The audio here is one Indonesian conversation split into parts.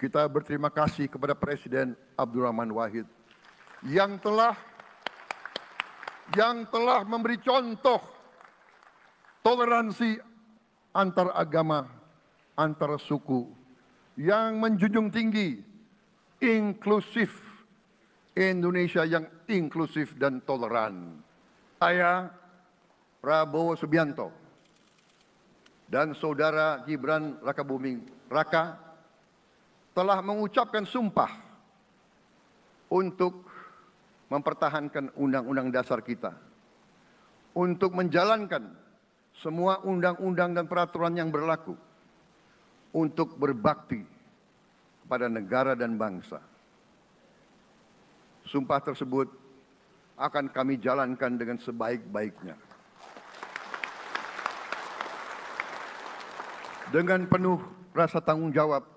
kita berterima kasih kepada Presiden Abdurrahman Wahid yang telah memberi contoh toleransi antar agama, antar suku, yang menjunjung tinggi inklusif, Indonesia yang inklusif dan toleran. Saya, Prabowo Subianto, dan Saudara Gibran Rakabuming Raka telah mengucapkan sumpah untuk mempertahankan Undang-Undang Dasar kita, untuk menjalankan semua undang-undang dan peraturan yang berlaku, untuk berbakti kepada negara dan bangsa. Sumpah tersebut akan kami jalankan dengan sebaik-baiknya. Dengan penuh rasa tanggung jawab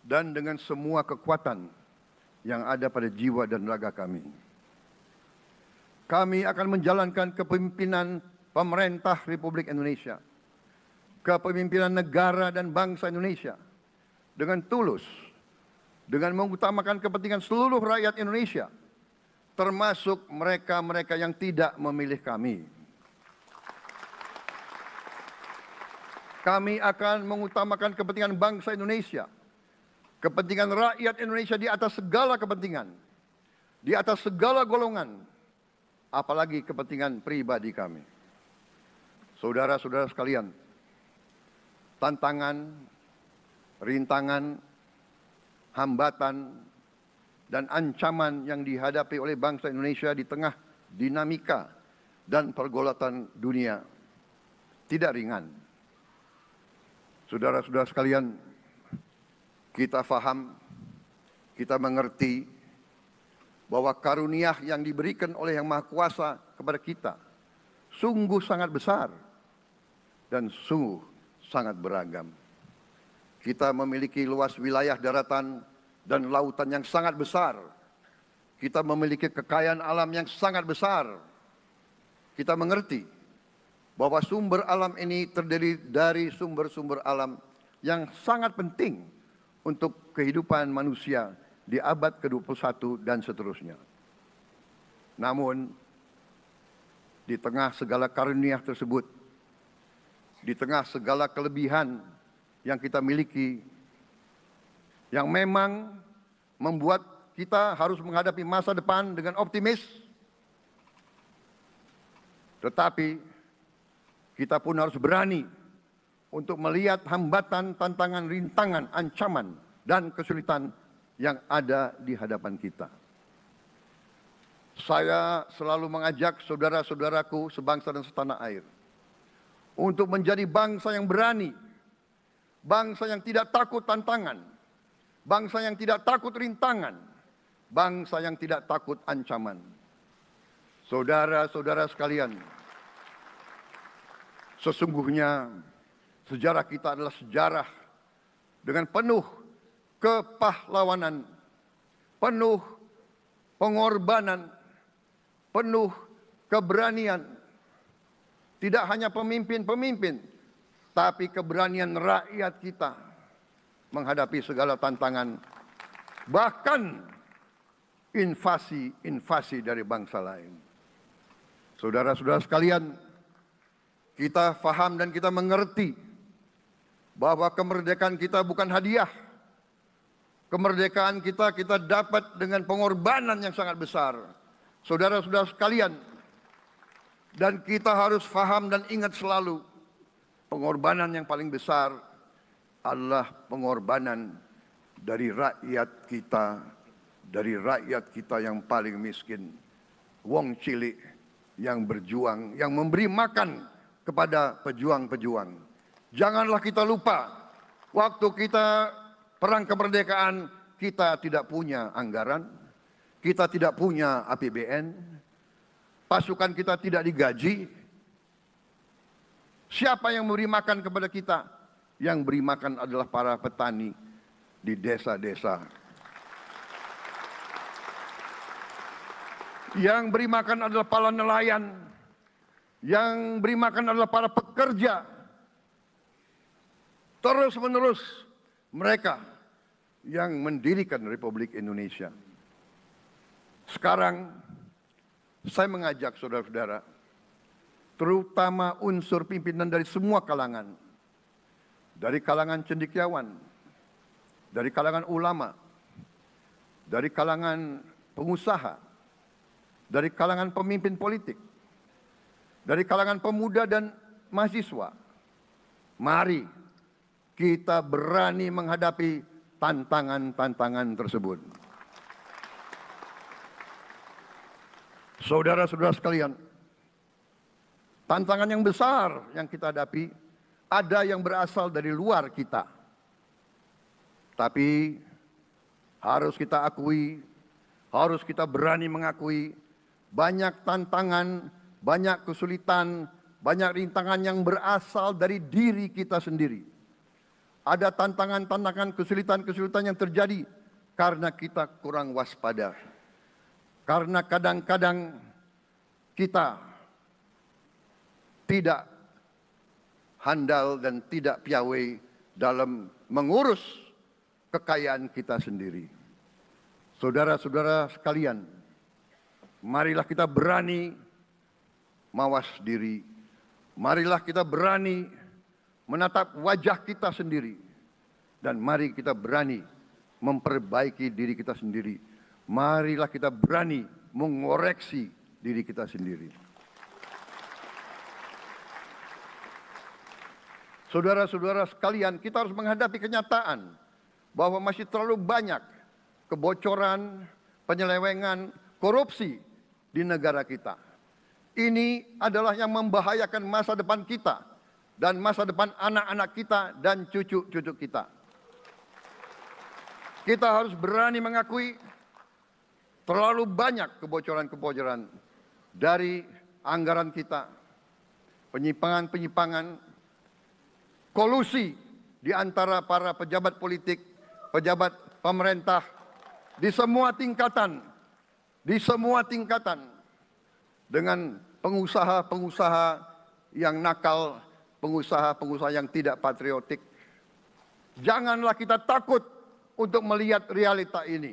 dan dengan semua kekuatan yang ada pada jiwa dan raga kami. Kami akan menjalankan kepemimpinan pemerintah Republik Indonesia, kepemimpinan negara dan bangsa Indonesia dengan tulus, dengan mengutamakan kepentingan seluruh rakyat Indonesia, termasuk mereka-mereka yang tidak memilih kami. Kami akan mengutamakan kepentingan bangsa Indonesia, kepentingan rakyat Indonesia di atas segala kepentingan, di atas segala golongan, apalagi kepentingan pribadi kami. Saudara-saudara sekalian, tantangan, rintangan, hambatan, dan ancaman yang dihadapi oleh bangsa Indonesia di tengah dinamika dan pergolatan dunia tidak ringan. Saudara-saudara sekalian, kita faham, kita mengerti bahwa karunia yang diberikan oleh Yang Maha Kuasa kepada kita sungguh sangat besar dan sungguh sangat beragam. Kita memiliki luas wilayah daratan dan lautan yang sangat besar. Kita memiliki kekayaan alam yang sangat besar. Kita mengerti bahwa sumber alam ini terdiri dari sumber-sumber alam yang sangat penting untuk kehidupan manusia di abad ke-21 dan seterusnya. Namun, di tengah segala karunia tersebut, di tengah segala kelebihan yang kita miliki, yang memang membuat kita harus menghadapi masa depan dengan optimis, tetapi kita pun harus berani untuk melihat hambatan, tantangan, rintangan, ancaman, dan kesulitan yang ada di hadapan kita. Saya selalu mengajak saudara-saudaraku sebangsa dan setanah air untuk menjadi bangsa yang berani, bangsa yang tidak takut tantangan, bangsa yang tidak takut rintangan, bangsa yang tidak takut ancaman. Saudara-saudara sekalian, sesungguhnya sejarah kita adalah sejarah dengan penuh kepahlawanan, penuh pengorbanan, penuh keberanian. Tidak hanya pemimpin-pemimpin, tapi keberanian rakyat kita menghadapi segala tantangan, bahkan invasi dari bangsa lain. Saudara-saudara sekalian, kita faham dan kita mengerti bahwa kemerdekaan kita bukan hadiah. Kemerdekaan kita dapat dengan pengorbanan yang sangat besar. Saudara-saudara sekalian, dan kita harus faham dan ingat selalu, pengorbanan yang paling besar adalah pengorbanan dari rakyat kita yang paling miskin. Wong cilik yang berjuang, yang memberi makan kepada pejuang-pejuang. Janganlah kita lupa, waktu kita perang kemerdekaan, kita tidak punya anggaran, kita tidak punya APBN, pasukan kita tidak digaji. Siapa yang memberi makan kepada kita? Yang beri makan adalah para petani di desa-desa. Yang beri makan adalah para nelayan. Yang beri makan adalah para pekerja. Terus-menerus mereka yang mendirikan Republik Indonesia. Sekarang saya mengajak saudara-saudara, terutama unsur pimpinan dari semua kalangan, dari kalangan cendekiawan, dari kalangan ulama, dari kalangan pengusaha, dari kalangan pemimpin politik, dari kalangan pemuda dan mahasiswa. Mari kita berani menghadapi tantangan-tantangan tersebut. Saudara-saudara sekalian, tantangan yang besar yang kita hadapi ada yang berasal dari luar kita. Tapi harus kita akui, harus kita berani mengakui, banyak tantangan, banyak kesulitan, banyak rintangan yang berasal dari diri kita sendiri. Ada tantangan-tantangan, kesulitan-kesulitan yang terjadi karena kita kurang waspada. Karena kadang-kadang kita tidak handal dan tidak piawai dalam mengurus kekayaan kita sendiri. Saudara-saudara sekalian, marilah kita berani mawas diri. Marilah kita berani menatap wajah kita sendiri. Dan mari kita berani memperbaiki diri kita sendiri. Marilah kita berani mengoreksi diri kita sendiri. Saudara-saudara sekalian, kita harus menghadapi kenyataan bahwa masih terlalu banyak kebocoran, penyelewengan, korupsi di negara kita. Ini adalah yang membahayakan masa depan kita dan masa depan anak-anak kita dan cucu-cucu kita. Kita harus berani mengakui terlalu banyak kebocoran-kebocoran dari anggaran kita, penyimpangan-penyimpangan, kolusi di antara para pejabat politik, pejabat pemerintah, di semua tingkatan, dengan pengusaha-pengusaha yang nakal, pengusaha-pengusaha yang tidak patriotik. Janganlah kita takut untuk melihat realita ini.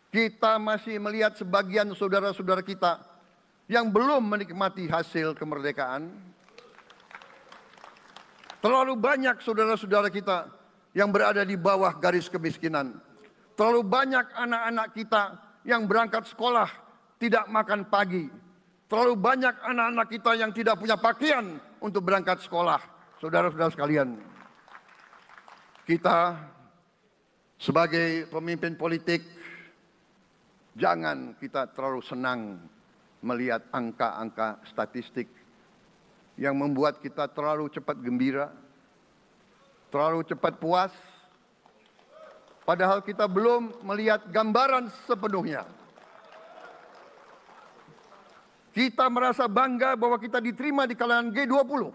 Kita masih melihat sebagian saudara-saudara kita yang belum menikmati hasil kemerdekaan. Terlalu banyak saudara-saudara kita yang berada di bawah garis kemiskinan. Terlalu banyak anak-anak kita yang berangkat sekolah tidak makan pagi. Terlalu banyak anak-anak kita yang tidak punya pakaian untuk berangkat sekolah. Saudara-saudara sekalian, kita sebagai pemimpin politik, jangan kita terlalu senang melihat angka-angka statistik yang membuat kita terlalu cepat gembira, terlalu cepat puas, padahal kita belum melihat gambaran sepenuhnya. Kita merasa bangga bahwa kita diterima di kalangan G20.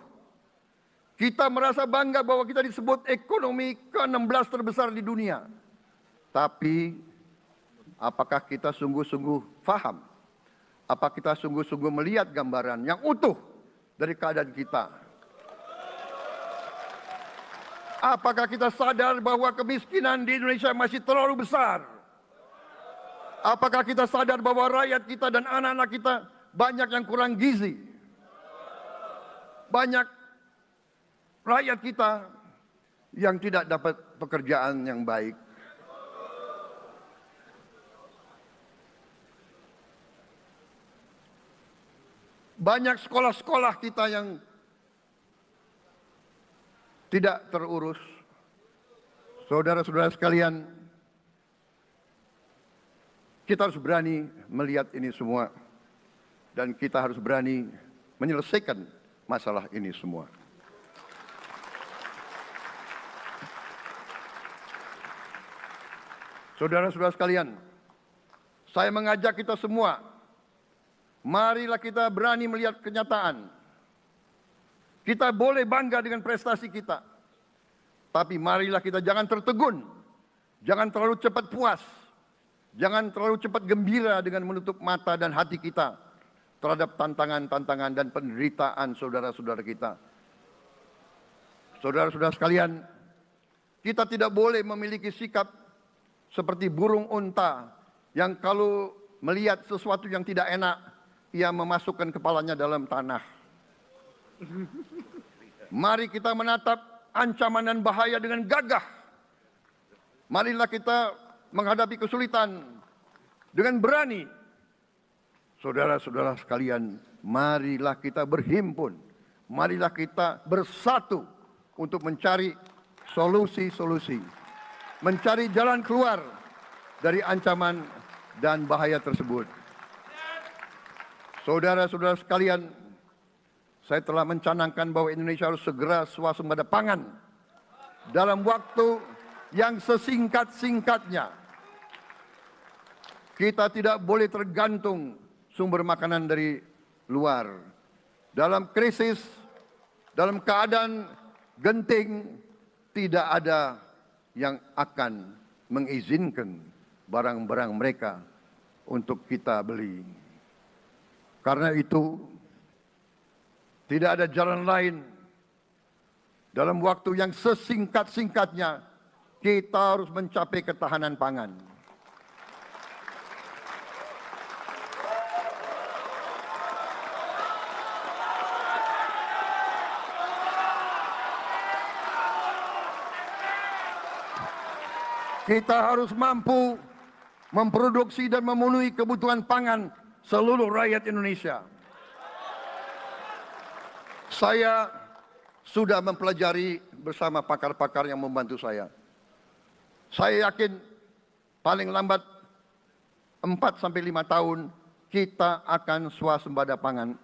Kita merasa bangga bahwa kita disebut ekonomi ke-16 terbesar di dunia. Tapi apakah kita sungguh-sungguh faham? Apa kita sungguh-sungguh melihat gambaran yang utuh dari keadaan kita? Apakah kita sadar bahwa kemiskinan di Indonesia masih terlalu besar? Apakah kita sadar bahwa rakyat kita dan anak-anak kita banyak yang kurang gizi? Banyak rakyat kita yang tidak dapat pekerjaan yang baik. Banyak sekolah-sekolah kita yang tidak terurus. Saudara-saudara sekalian, kita harus berani melihat ini semua. Dan kita harus berani menyelesaikan masalah ini semua. Saudara-saudara sekalian, saya mengajak kita semua, marilah kita berani melihat kenyataan. Kita boleh bangga dengan prestasi kita, tapi marilah kita jangan tertegun, jangan terlalu cepat puas, jangan terlalu cepat gembira dengan menutup mata dan hati kita terhadap tantangan-tantangan dan penderitaan saudara-saudara kita. Saudara-saudara sekalian, kita tidak boleh memiliki sikap seperti burung unta yang kalau melihat sesuatu yang tidak enak, ia memasukkan kepalanya dalam tanah. Mari kita menatap ancaman dan bahaya dengan gagah. Marilah kita menghadapi kesulitan dengan berani. Saudara-saudara sekalian, marilah kita berhimpun. Marilah kita bersatu untuk mencari solusi-solusi. Mencari jalan keluar dari ancaman dan bahaya tersebut. Saudara-saudara sekalian, saya telah mencanangkan bahwa Indonesia harus segera swasembada pangan dalam waktu yang sesingkat-singkatnya. Kita tidak boleh tergantung sumber makanan dari luar. Dalam krisis, dalam keadaan genting, tidak ada yang akan mengizinkan barang-barang mereka untuk kita beli. Karena itu, tidak ada jalan lain. Dalam waktu yang sesingkat-singkatnya, kita harus mencapai ketahanan pangan. Kita harus mampu memproduksi dan memenuhi kebutuhan pangan seluruh rakyat Indonesia. Saya sudah mempelajari bersama pakar-pakar yang membantu saya. Saya yakin paling lambat 4-5 tahun kita akan swasembada pangan.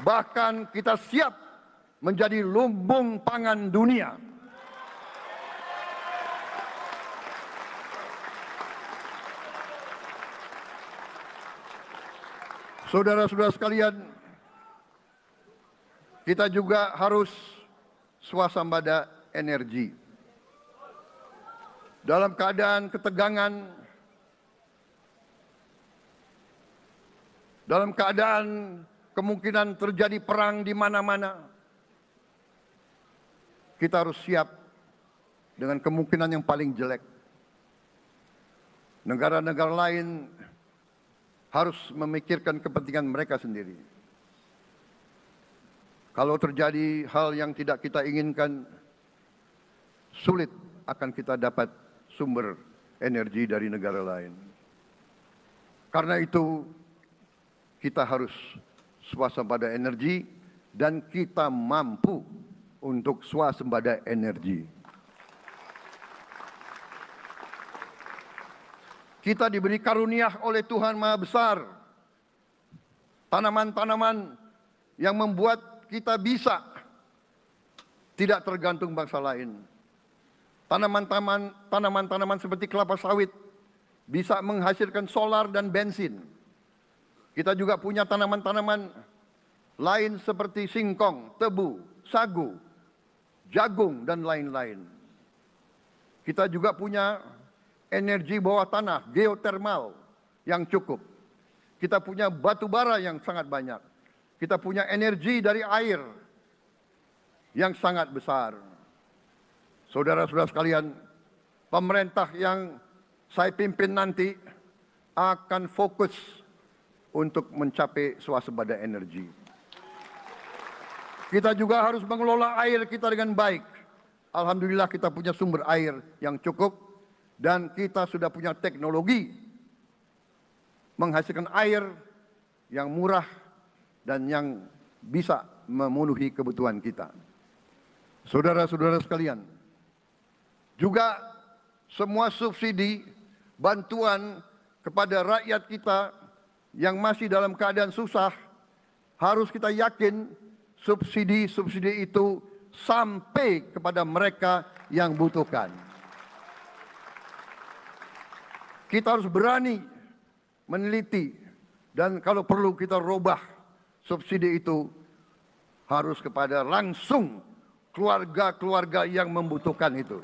Bahkan kita siap menjadi lumbung pangan dunia. Saudara-saudara sekalian, kita juga harus swasembada energi. Dalam keadaan ketegangan, dalam keadaan kemungkinan terjadi perang di mana-mana, kita harus siap dengan kemungkinan yang paling jelek. Negara-negara lain harus memikirkan kepentingan mereka sendiri. Kalau terjadi hal yang tidak kita inginkan, sulit akan kita dapat sumber energi dari negara lain. Karena itu, kita harus swasembada energi dan kita mampu untuk swasembada energi. Kita diberi karunia oleh Tuhan Maha Besar. Tanaman-tanaman yang membuat kita bisa tidak tergantung bangsa lain. Tanaman-tanaman seperti kelapa sawit bisa menghasilkan solar dan bensin. Kita juga punya tanaman-tanaman lain seperti singkong, tebu, sagu, jagung, dan lain-lain. Kita juga punya energi bawah tanah, geotermal yang cukup. Kita punya batu bara yang sangat banyak. Kita punya energi dari air yang sangat besar. Saudara-saudara sekalian, pemerintah yang saya pimpin nanti akan fokus untuk mencapai swasembada energi. Kita juga harus mengelola air kita dengan baik. Alhamdulillah kita punya sumber air yang cukup. Dan kita sudah punya teknologi menghasilkan air yang murah dan yang bisa memenuhi kebutuhan kita. Saudara-saudara sekalian, juga semua subsidi, bantuan kepada rakyat kita yang masih dalam keadaan susah, harus kita yakin subsidi-subsidi itu sampai kepada mereka yang butuhkan. Kita harus berani meneliti dan kalau perlu kita robah subsidi itu harus kepada langsung keluarga-keluarga yang membutuhkan itu.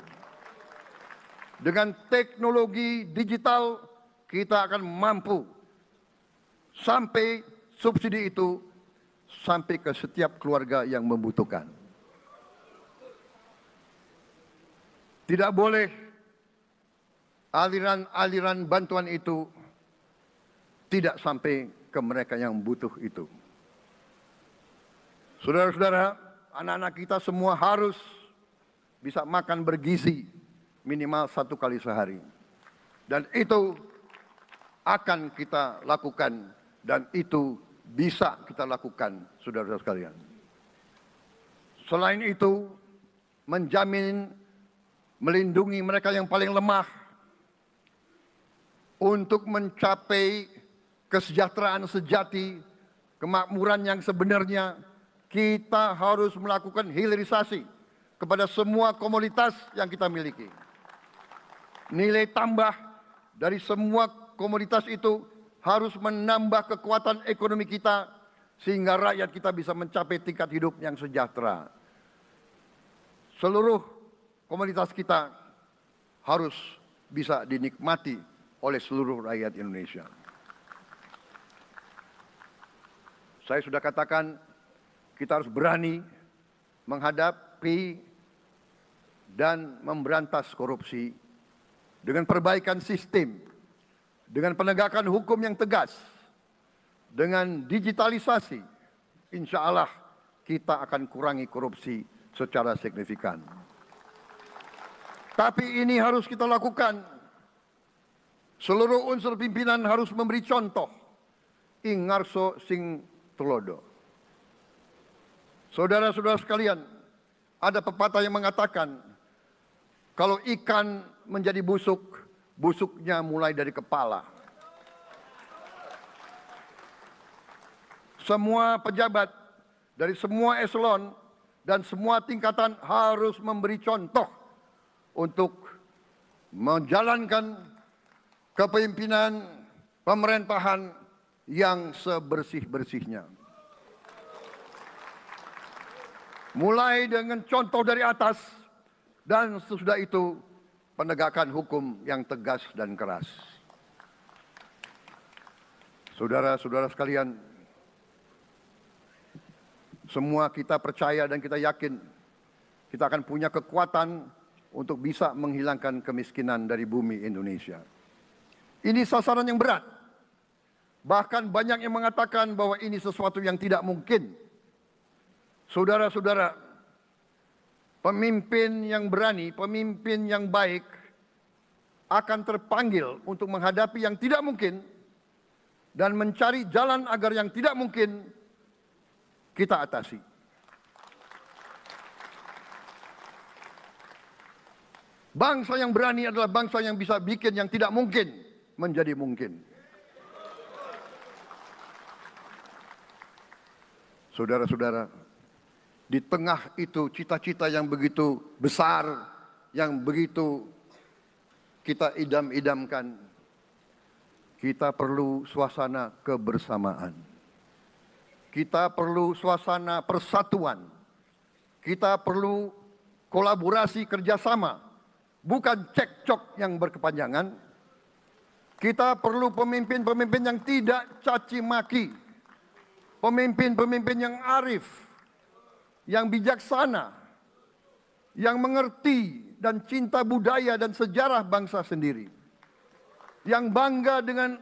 Dengan teknologi digital kita akan mampu sampai subsidi itu sampai ke setiap keluarga yang membutuhkan. Tidak boleh aliran-aliran bantuan itu tidak sampai ke mereka yang butuh itu. Saudara-saudara, anak-anak kita semua harus bisa makan bergizi minimal 1 kali sehari. Dan itu akan kita lakukan dan itu bisa kita lakukan, saudara-saudara sekalian. Selain itu, menjamin melindungi mereka yang paling lemah untuk mencapai kesejahteraan sejati, kemakmuran yang sebenarnya, kita harus melakukan hilirisasi kepada semua komoditas yang kita miliki. Nilai tambah dari semua komoditas itu harus menambah kekuatan ekonomi kita sehingga rakyat kita bisa mencapai tingkat hidup yang sejahtera. Seluruh komoditas kita harus bisa dinikmati oleh seluruh rakyat Indonesia. Saya sudah katakan kita harus berani menghadapi dan memberantas korupsi dengan perbaikan sistem, dengan penegakan hukum yang tegas, dengan digitalisasi. Insya Allah kita akan kurangi korupsi secara signifikan. Tapi ini harus kita lakukan. Seluruh unsur pimpinan harus memberi contoh. Ingarso sing tulodo. Saudara-saudara sekalian, ada pepatah yang mengatakan, kalau ikan menjadi busuk, busuknya mulai dari kepala. Semua pejabat dari semua eselon dan semua tingkatan harus memberi contoh untuk menjalankan kepemimpinan pemerintahan yang sebersih-bersihnya. Mulai dengan contoh dari atas dan sesudah itu penegakan hukum yang tegas dan keras. Saudara-saudara sekalian, semua kita percaya dan kita yakin kita akan punya kekuatan untuk bisa menghilangkan kemiskinan dari bumi Indonesia. Ini sasaran yang berat. Bahkan banyak yang mengatakan bahwa ini sesuatu yang tidak mungkin. Saudara-saudara, pemimpin yang berani, pemimpin yang baik akan terpanggil untuk menghadapi yang tidak mungkin dan mencari jalan agar yang tidak mungkin kita atasi. Bangsa yang berani adalah bangsa yang bisa bikin yang tidak mungkin menjadi mungkin. Saudara-saudara, di tengah itu cita-cita yang begitu besar, yang begitu kita idam-idamkan, kita perlu suasana kebersamaan. Kita perlu suasana persatuan. Kita perlu kolaborasi kerjasama, bukan cekcok yang berkepanjangan. Kita perlu pemimpin-pemimpin yang tidak caci maki, pemimpin-pemimpin yang arif, yang bijaksana, yang mengerti dan cinta budaya dan sejarah bangsa sendiri, yang bangga dengan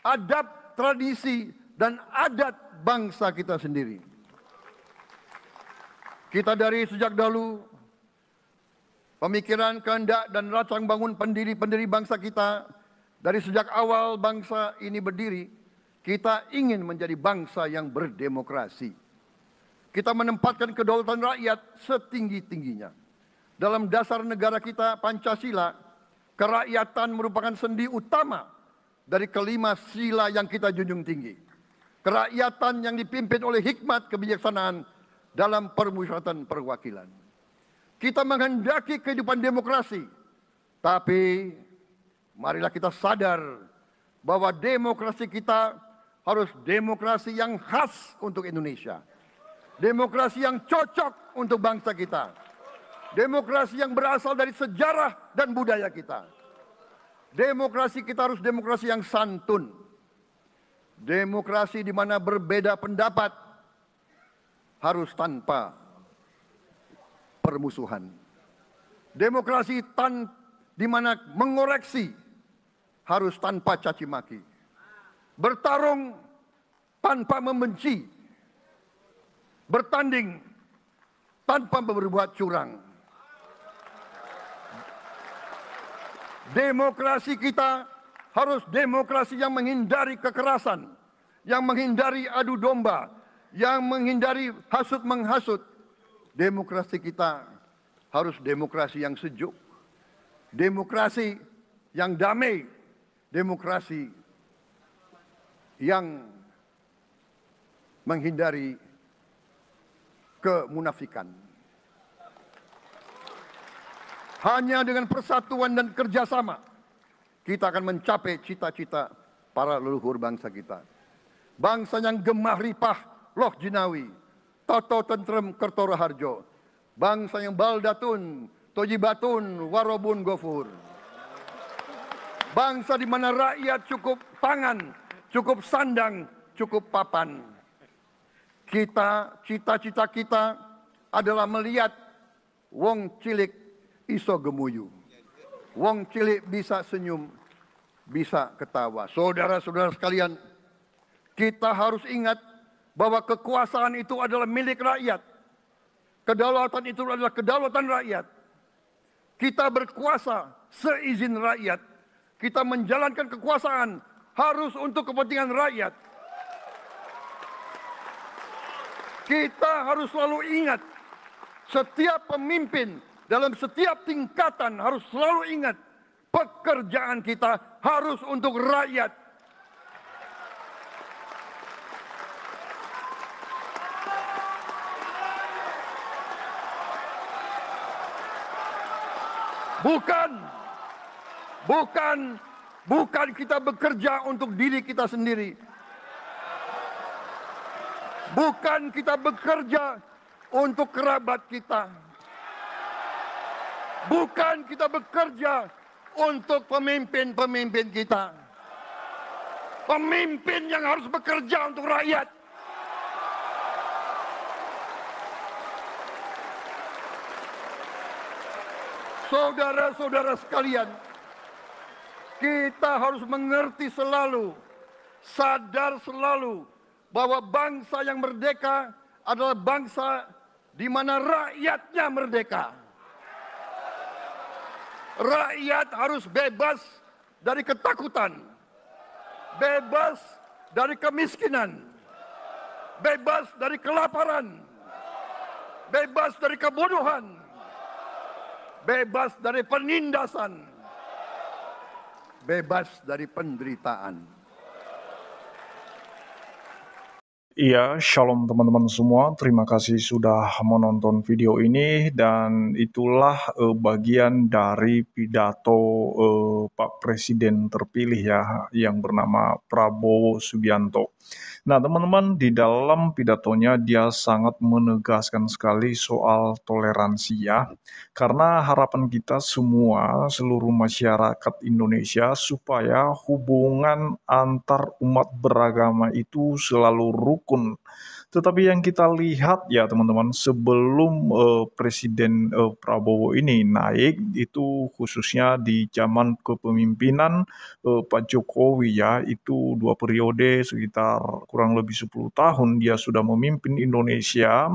adab, tradisi, dan adat bangsa kita sendiri. Kita dari sejak dahulu, pemikiran, kehendak, dan rancang bangun pendiri-pendiri bangsa kita, dari sejak awal bangsa ini berdiri, kita ingin menjadi bangsa yang berdemokrasi. Kita menempatkan kedaulatan rakyat setinggi-tingginya. Dalam dasar negara kita, Pancasila, kerakyatan merupakan sendi utama dari kelima sila yang kita junjung tinggi. Kerakyatan yang dipimpin oleh hikmat kebijaksanaan dalam permusyawaratan perwakilan. Kita menghendaki kehidupan demokrasi, tapi marilah kita sadar bahwa demokrasi kita harus demokrasi yang khas untuk Indonesia. Demokrasi yang cocok untuk bangsa kita. Demokrasi yang berasal dari sejarah dan budaya kita. Demokrasi kita harus demokrasi yang santun. Demokrasi di mana berbeda pendapat harus tanpa permusuhan. Demokrasi di mana mengoreksi harus tanpa caci maki. Bertarung tanpa membenci. Bertanding tanpa berbuat curang. Demokrasi kita harus demokrasi yang menghindari kekerasan, yang menghindari adu domba, yang menghindari hasut menghasut. Demokrasi kita harus demokrasi yang sejuk, demokrasi yang damai, demokrasi yang menghindari kemunafikan. Hanya dengan persatuan dan kerjasama kita akan mencapai cita-cita para leluhur bangsa kita. Bangsa yang gemah ripah loh jinawi, toto tentrem kertoro harjo. Bangsa yang baldatun, tojibatun, warobun gofur. Bangsa di mana rakyat cukup pangan, cukup sandang, cukup papan. Cita-cita kita adalah melihat wong cilik iso gemuyu. Wong cilik bisa senyum, bisa ketawa. Saudara-saudara sekalian, kita harus ingat bahwa kekuasaan itu adalah milik rakyat. Kedaulatan itu adalah kedaulatan rakyat. Kita berkuasa seizin rakyat. Kita menjalankan kekuasaan harus untuk kepentingan rakyat. Kita harus selalu ingat, setiap pemimpin dalam setiap tingkatan harus selalu ingat, pekerjaan kita harus untuk rakyat. Bukan kita bekerja untuk diri kita sendiri. Bukan kita bekerja untuk kerabat kita. Bukan kita bekerja untuk pemimpin-pemimpin kita. Pemimpin yang harus bekerja untuk rakyat. Saudara-saudara sekalian, kita harus mengerti selalu, sadar selalu bahwa bangsa yang merdeka adalah bangsa di mana rakyatnya merdeka. Rakyat harus bebas dari ketakutan, bebas dari kemiskinan, bebas dari kelaparan, bebas dari kebodohan, bebas dari penindasan, bebas dari penderitaan. Iya, shalom teman-teman semua. Terima kasih sudah menonton video ini dan itulah bagian dari pidato Pak Presiden terpilih ya yang bernama Prabowo Subianto. Nah, teman-teman, di dalam pidatonya dia sangat menegaskan sekali soal toleransi ya. Karena harapan kita semua, seluruh masyarakat Indonesia, supaya hubungan antar umat beragama itu selalu rukun. Tetapi yang kita lihat ya teman-teman, sebelum Presiden Prabowo ini naik, itu khususnya di zaman kepemimpinan Pak Jokowi ya, itu 2 periode sekitar kurang lebih 10 tahun dia sudah memimpin Indonesia,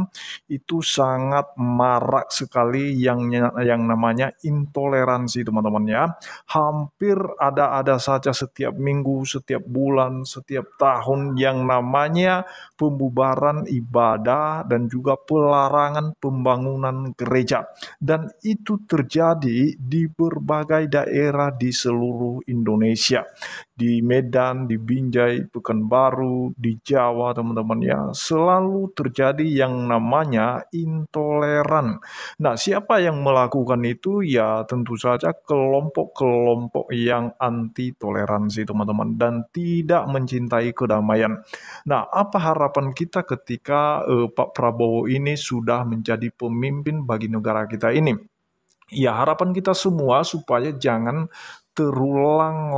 itu sangat marak sekali yang namanya intoleransi teman-teman ya. Hampir ada saja setiap minggu, setiap bulan, setiap tahun yang namanya pembubaran ibadah dan juga pelarangan pembangunan gereja. Dan itu terjadi di berbagai daerah di seluruh Indonesia. Di Medan, di Binjai, Pekanbaru, di Jawa teman-teman ya, selalu terjadi yang namanya intoleran. Nah, siapa yang melakukan itu? Ya tentu saja kelompok-kelompok yang anti toleransi teman-teman dan tidak mencintai kedamaian. Nah, apa harapan kita ketika Pak Prabowo ini sudah menjadi pemimpin bagi negara kita ini? Ya, harapan kita semua supaya jangan terulang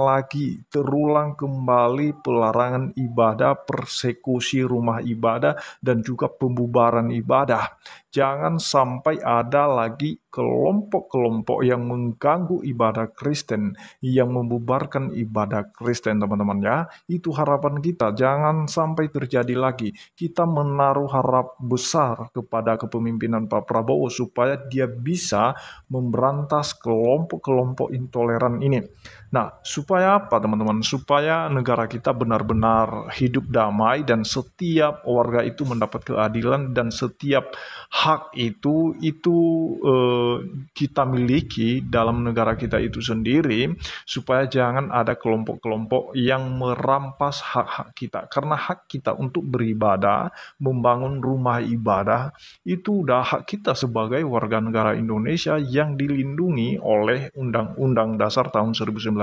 kembali pelarangan ibadah, persekusi rumah ibadah, dan juga pembubaran ibadah. jangan sampai ada lagi kelompok-kelompok yang mengganggu ibadah Kristen, yang membubarkan ibadah Kristen, teman-teman ya. Itu harapan kita, jangan sampai terjadi lagi. Kita menaruh harap besar kepada kepemimpinan Pak Prabowo supaya dia bisa memberantas kelompok-kelompok intoleran ini. Nah, supaya apa teman-teman? Supaya negara kita benar-benar hidup damai dan setiap warga itu mendapat keadilan dan setiap hak itu kita miliki dalam negara kita itu sendiri, supaya jangan ada kelompok-kelompok yang merampas hak-hak kita. Karena hak kita untuk beribadah, membangun rumah ibadah, itu udah hak kita sebagai warga negara Indonesia yang dilindungi oleh Undang-Undang Dasar tahun 1945.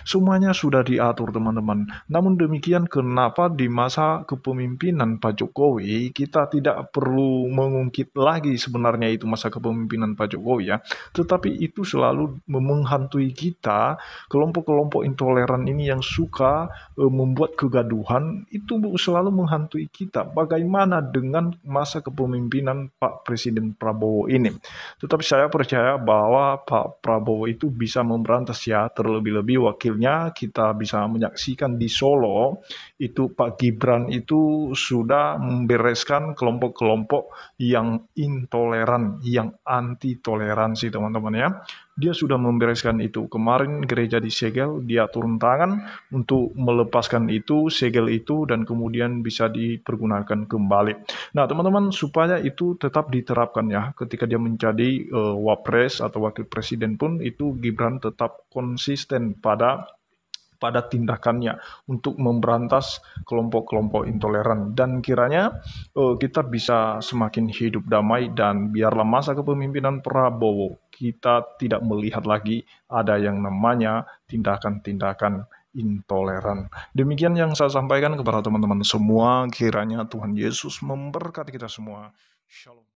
Semuanya sudah diatur, teman-teman. Namun demikian, kenapa di masa kepemimpinan Pak Jokowi kita tidak perlu mengungkit lagi sebenarnya itu masa kepemimpinan Pak Jokowi ya, tetapi itu selalu menghantui kita, kelompok-kelompok intoleran ini yang suka membuat kegaduhan, itu selalu menghantui kita. Bagaimana dengan masa kepemimpinan Pak Presiden Prabowo ini? Tetapi saya percaya bahwa Pak Prabowo itu bisa memberantas ya, terlebih-lebih wakilnya kita bisa menyaksikan di Solo, itu Pak Gibran itu sudah membereskan kelompok-kelompok yang intoleran, yang anti toleransi, teman-teman ya. Dia sudah membereskan itu. Kemarin gereja disegel, dia turun tangan untuk melepaskan itu, segel itu, dan kemudian bisa dipergunakan kembali. Nah, teman-teman, supaya itu tetap diterapkan ya, ketika dia menjadi wapres atau wakil presiden pun, itu Gibran tetap konsisten pada tindakannya untuk memberantas kelompok-kelompok intoleran, dan kiranya kita bisa semakin hidup damai, dan biarlah masa kepemimpinan Prabowo kita tidak melihat lagi ada yang namanya tindakan-tindakan intoleran. Demikian yang saya sampaikan kepada teman-teman semua, kiranya Tuhan Yesus memberkati kita semua. Shalom.